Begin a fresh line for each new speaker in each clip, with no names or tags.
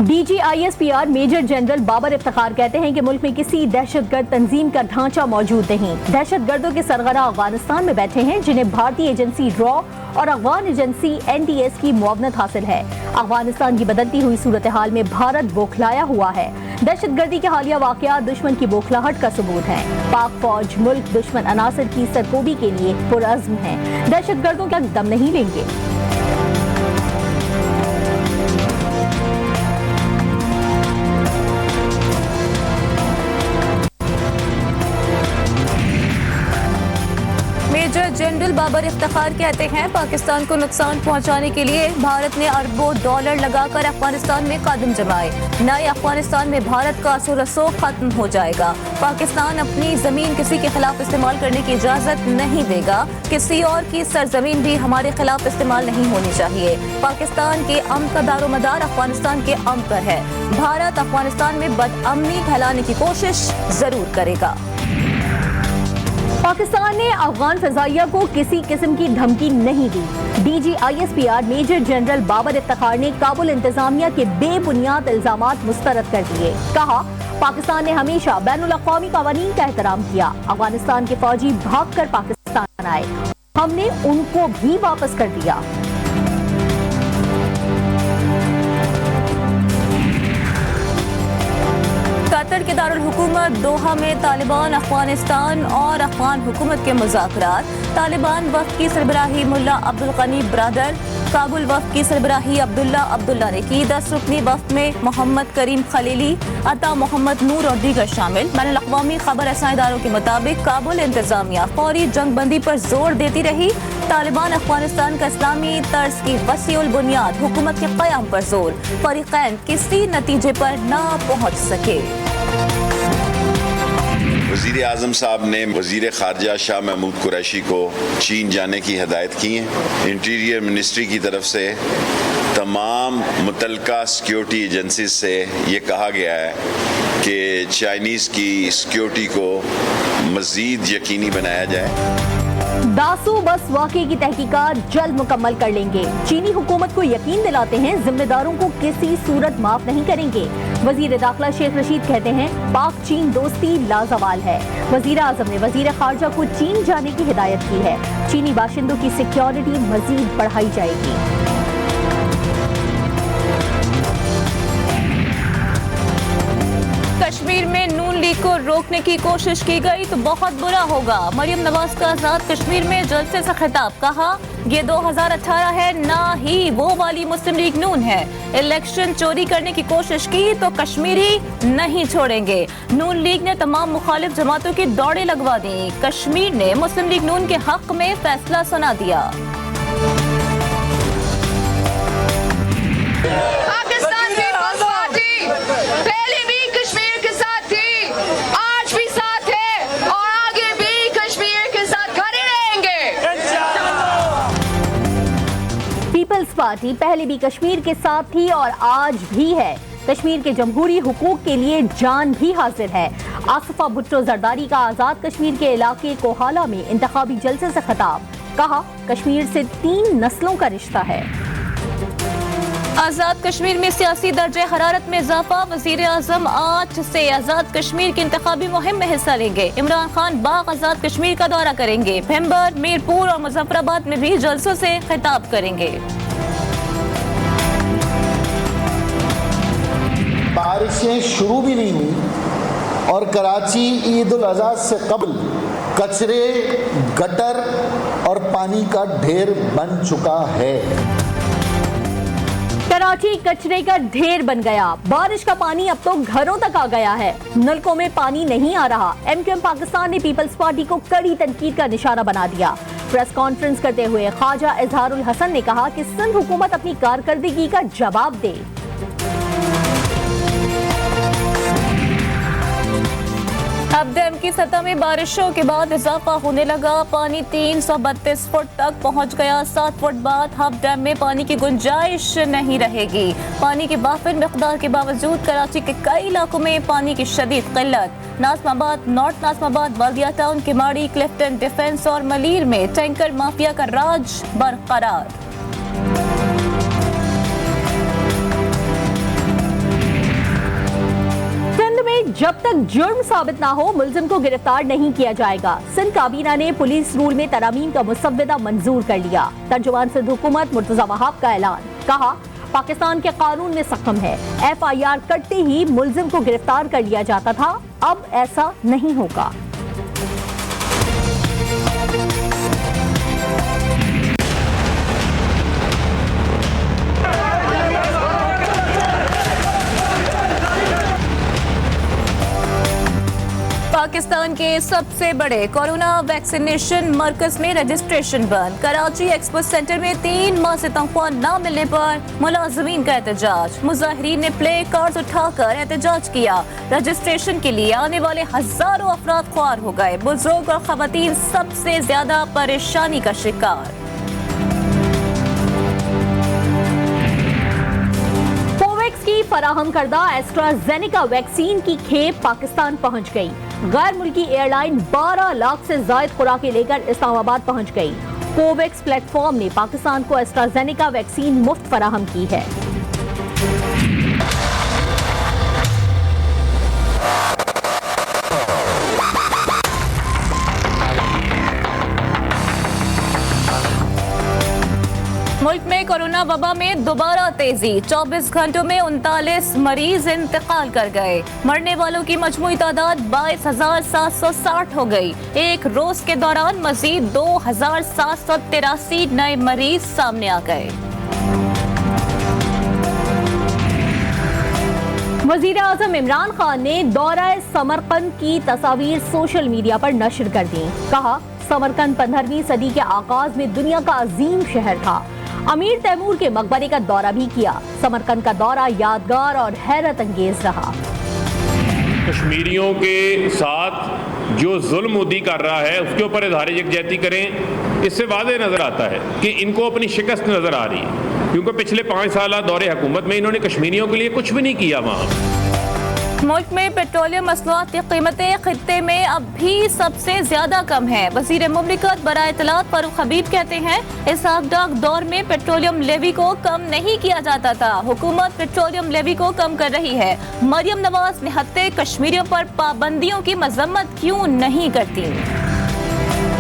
DGISPR major general Babar Iftikhar कहते हैं कि मुल्क में किसी दहशतगर्द तंजीम का ढांचा मौजूद नहीं। दहशतगर्दों के सरगना अफगानिस्तान में बैठे हैं, जिन्हें भारतीय एजेंसी रॉ और अफगान एजेंसी NTS की मुआवनत हासिल है। अफगानिस्तान की बदलती हुई सूरत हाल में भारत बौखलाया हुआ है। दहशतगर्दी के हालिया वाकयात दुश्मन की बौखलाहट का सबूत है। पाक फौज मुल्क दुश्मन अनासर की सरकोबी के लिए पुरअज़्म है। दहशतगर्दों का दम नहीं लेंगे।
मेजर जनरल बाबर इफ्तिखार कहते हैं पाकिस्तान को नुकसान पहुंचाने के लिए भारत ने अरबों डॉलर लगाकर अफगानिस्तान में कदम जमाए। नए अफगानिस्तान में भारत का असर रसूख खत्म हो जाएगा। पाकिस्तान अपनी जमीन किसी के खिलाफ इस्तेमाल करने की इजाजत नहीं देगा। किसी और की सरजमीन भी हमारे खिलाफ इस्तेमाल नहीं होनी चाहिए। पाकिस्तान के अमन का दारोमदार अफगानिस्तान के अमन पर है। भारत अफगानिस्तान में बदअमनी फैलाने की कोशिश जरूर करेगा।
पाकिस्तान ने अफगान फजाइया को किसी किस्म की धमकी नहीं दी। DGISPR major general Babar Iftikhar ने काबुल इंतजामिया के बेबुनियाद इल्जामात मुस्तरद कर दिए। कहा, पाकिस्तान ने हमेशा बैनुल अक़वामी क़वानीन का एहतराम किया। अफगानिस्तान के फौजी भाग कर पाकिस्तान आए, हमने उनको भी वापस कर दिया।
कतर के दारुल हुकूमत दोहा में तालिबान, अफगानिस्तान और अफगान हुकूमत के मुज़ाकरात। तालिबान वफ़द की सरबराही मुल्ला अब्दुल गनी ब्रादर, काबुल वफ़द की सरबराही अब्दुल्ला ने की। 10 रुकनी वफ़द में मोहम्मद करीम खलीली, अता मोहम्मद नूर और दीगर शामिल। बैनुल अक़वामी खबर रसां इदारों के मुताबिक काबुल इंतजामिया फौरी जंगबंदी पर जोर देती रही। तालिबान अफगानिस्तान का इस्लामी तर्ज की वसीउल बुनियाद हुकूमत के क़याम पर जोर। फ़रीक़ैन किसी नतीजे पर ना पहुँच सके।
वज़ीर आज़म साहब ने वज़ीर ख़ारजा शाह महमूद कुरैशी को चीन जाने की हिदायत की है। इंटीरियर मिनिस्ट्री की तरफ से तमाम मुतल्लिका सिक्योरिटी एजेंसीज से ये कहा गया है कि चाइनीज़ की सिक्योरिटी को मज़ीद यकीनी बनाया जाए।
दासू बस वाक़े की तहकीकात जल्द मुकम्मल कर लेंगे। चीनी हुकूमत को यकीन दिलाते हैं जिम्मेदारों को किसी सूरत माफ नहीं करेंगे। वजीर दाखिला शेख रशीद कहते हैं पाक चीन दोस्ती लाजवाल है। वजीर आज़म ने वजीर खारजा को चीन जाने की हिदायत की है। चीनी बाशिंदों की सिक्योरिटी मजीद बढ़ाई जाएगी।
कश्मीर में नून लीग को रोकने की कोशिश की गई तो बहुत बुरा होगा। मरियम नवाज का आजाद कश्मीर में जलसे से खिताब, कहा ये 2018 है, ना ही वो वाली मुस्लिम लीग नून है। इलेक्शन चोरी करने की कोशिश की तो कश्मीरी नहीं छोड़ेंगे। नून लीग ने तमाम मुखालिफ जमातों की दौड़ें लगवा दी। कश्मीर ने मुस्लिम लीग नून के हक में फैसला सुना दिया।
पार्टी पहले भी कश्मीर के साथ थी और आज भी है। कश्मीर के जमहूरी हुकूक के लिए जान भी हाजिर है। आसिफा भुट्टो जरदारी का आजाद कश्मीर के इलाके कोहाला में इंतखाबी जलसे से खिताब, कहा कश्मीर से 3 नस्लों का रिश्ता है।
आजाद कश्मीर में सियासी दर्जे हरारत में इजाफा। वजीर आजम आज से आजाद कश्मीर की इंतखाबी मुहिम में हिस्सा लेंगे। इमरान खान बाग आजाद कश्मीर का दौरा करेंगे। भिंबर, मीरपुर और मुजफ्फराबाद में भी जलसों से खिताब करेंगे।
बारिशें शुरू भी नहीं हुई और कराची ईद उल अज़हा से कबल कचरे, गटर और पानी का ढेर बन चुका है।
कराची कचरे का ढेर बन गया। बारिश का पानी अब तो घरों तक आ गया है। नलकों में पानी नहीं आ रहा। MQM पाकिस्तान ने पीपल्स पार्टी को कड़ी तनकीद का निशाना बना दिया। प्रेस कॉन्फ्रेंस करते हुए ख्वाजा इजहारुल हसन ने कहा कि सिंध हुकूमत अपनी कारकर्दगी का जवाब दे।
अब डैम की सतह में बारिशों के बाद इजाफा होने लगा। पानी 332 फुट तक पहुंच गया। 7 फुट बाद हब डैम में पानी की गुंजाइश नहीं रहेगी। पानी की वाफिर मिकदार के बावजूद कराची के कई इलाकों में पानी की शदीद किल्लत। नाज़िमाबाद, नॉर्थ नाज़िमाबाद, बल्दिया टाउन, किमाड़ी, क्लिफ्टन, डिफेंस और मलीर में टैंकर माफिया का राज बरकरार।
जब तक जुर्म साबित ना हो मुलजिम को गिरफ्तार नहीं किया जाएगा। सिंध काबीना ने पुलिस रूल में तरमीम का मुसव्वदा मंजूर कर लिया। तर्जुमान सिंध हुकूमत मुर्तजा वहाब का ऐलान। कहा, पाकिस्तान के कानून में सख्म है। FIR कटते ही मुलजिम को गिरफ्तार कर लिया जाता था, अब ऐसा नहीं होगा।
पाकिस्तान के सबसे बड़े कोरोना वैक्सीनेशन मरकज में रजिस्ट्रेशन बंद। कराची एक्सपो सेंटर में 3 माह से तनख्वाह न मिलने पर मुलाजमीन का एहतजाज। मुजाहिरीन ने प्ले कार्ड्स उठाकर एहतजाज किया। रजिस्ट्रेशन के लिए आने वाले हजारों अफराद ख्वार हो गए। बुजुर्ग और खवातीन सबसे ज्यादा परेशानी का शिकार।
कोवैक्स की फराहम करदा एस्ट्राजेनेका वैक्सीन की खेप पाकिस्तान पहुंच गई। गैर मुल्की एयरलाइन 12 लाख से ज्यादा खुराकें लेकर इस्लामाबाद पहुंच गई। कोवैक्स प्लेटफॉर्म ने पाकिस्तान को एस्ट्राजेनेका वैक्सीन मुफ्त फराहम की है।
मुल्क में कोरोना वबा में दोबारा तेजी। 24 घंटों में 39 मरीज इंतकाल कर गए। मरने वालों की मजमूई तादाद 22,760 हो गई। एक रोज के दौरान मजीद 2,783 नए मरीज सामने आ गए।
वजीर आजम इमरान खान ने दौरा समरकंद की तस्वीर सोशल मीडिया पर नशर कर दी। कहा, समरकंद 15वीं सदी के आगाज में दुनिया का अजीम शहर था। अमीर तैमूर के मकबरे का दौरा भी किया। समरकंद का दौरा यादगार और हैरत अंगेज रहा।
कश्मीरियों के साथ जो जुल्म मोदी कर रहा है उसके ऊपर इज़हार यकजहती करें। इससे वाज़ेह नज़र आता है कि इनको अपनी शिकस्त नज़र आ रही है, क्योंकि पिछले 5 साल दौरे हुकूमत में इन्होंने कश्मीरियों के लिए कुछ भी नहीं किया। वहाँ
मुल्क में पेट्रोलियम मसनूआत की कीमतें खित्ते में अब भी सबसे ज्यादा कम है। वजीर मुमलिकत बराए इत्तलात फारूक हबीब कहते हैं, इस आगडाग दौर में पेट्रोलियम लेवी को कम नहीं किया जाता था। हुकूमत पेट्रोलियम लेवी को कम कर रही है। मरियम नवाज निहत्ते कश्मीरियों पर पाबंदियों की मजम्मत क्यों नहीं करती।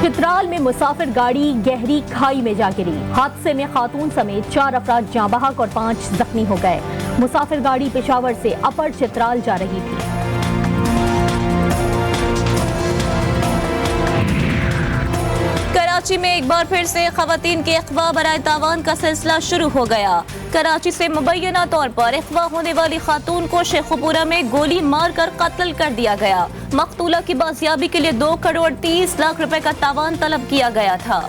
चित्राल में मुसाफिर गाड़ी गहरी खाई में जा गिरी। हादसे में खातून समेत 4 अफराद जाँ बहक और 5 जख्मी हो गए। मुसाफिर गाड़ी पेशावर से अपर चित्राल जा रही थी।
कराची में एक बार फिर से खवातीन के अगवा बराए तावान का सिलसिला शुरू हो गया। कराची से मुबैना तौर पर अगवा होने वाली खातून को शेखुपुरा में गोली मारकर कत्ल कर दिया गया। मकतूला की बाजियाबी के लिए 2 करोड़ 30 लाख रुपए का तावान तलब किया गया था।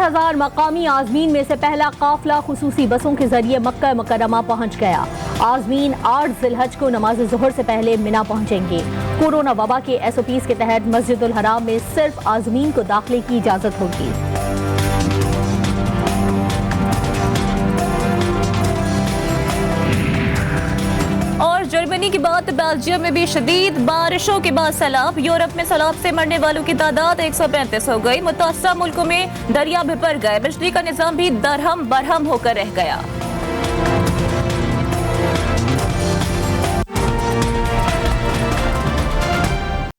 हजार मकामी आजमीन में से पहला काफिला खुसूसी बसों के जरिए मक्का मुकर्रमा पहुंच गया। आजमीन 8 जिलहज को नमाज ज़ोहर से पहले मिना पहुंचेंगे। कोरोना वबा के SOPs के तहत मस्जिदुल हराम में सिर्फ आजमीन को दाखिले की इजाजत होगी।
और जर्मनी की बात, बेल्जियम में भी शदीद बारिशों के बाद सैलाब। यूरोप में सैलाब से मरने वालों की तादाद 135 हो गई। मुतासरा मुल्कों में दरिया बिपर गए। बिजली का निजाम भी दरहम बरहम होकर रह गया।